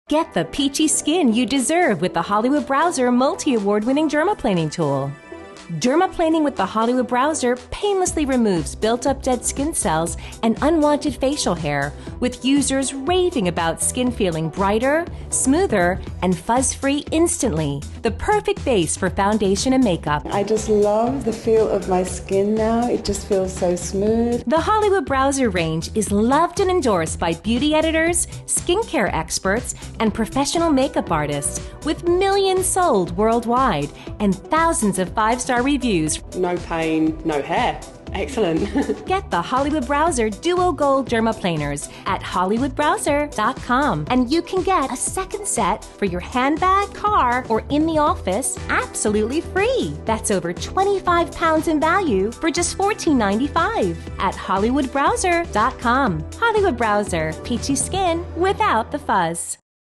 Get the peachy skin you deserve with the Hollywood Browzer multi-award-winning dermaplaning tool. Dermaplaning with the Hollywood Browzer painlessly removes built-up dead skin cells and unwanted facial hair, with users raving about skin feeling brighter, smoother, and fuzz-free instantly. The perfect base for foundation and makeup. I just love the feel of my skin now. It just feels so smooth. The Hollywood Browzer range is loved and endorsed by beauty editors, skincare experts, and professional makeup artists, with millions sold worldwide and thousands of five-star reviews. No pain, no hair. Excellent. Get the Hollywood Browzer Duo Gold Dermaplaners at hollywoodbrowzer.com, and you can get a second set for your handbag, car, or in the office absolutely free. That's over 25 pounds in value for just $14.95 at hollywoodbrowzer.com. Hollywood Browzer, peachy skin without the fuzz.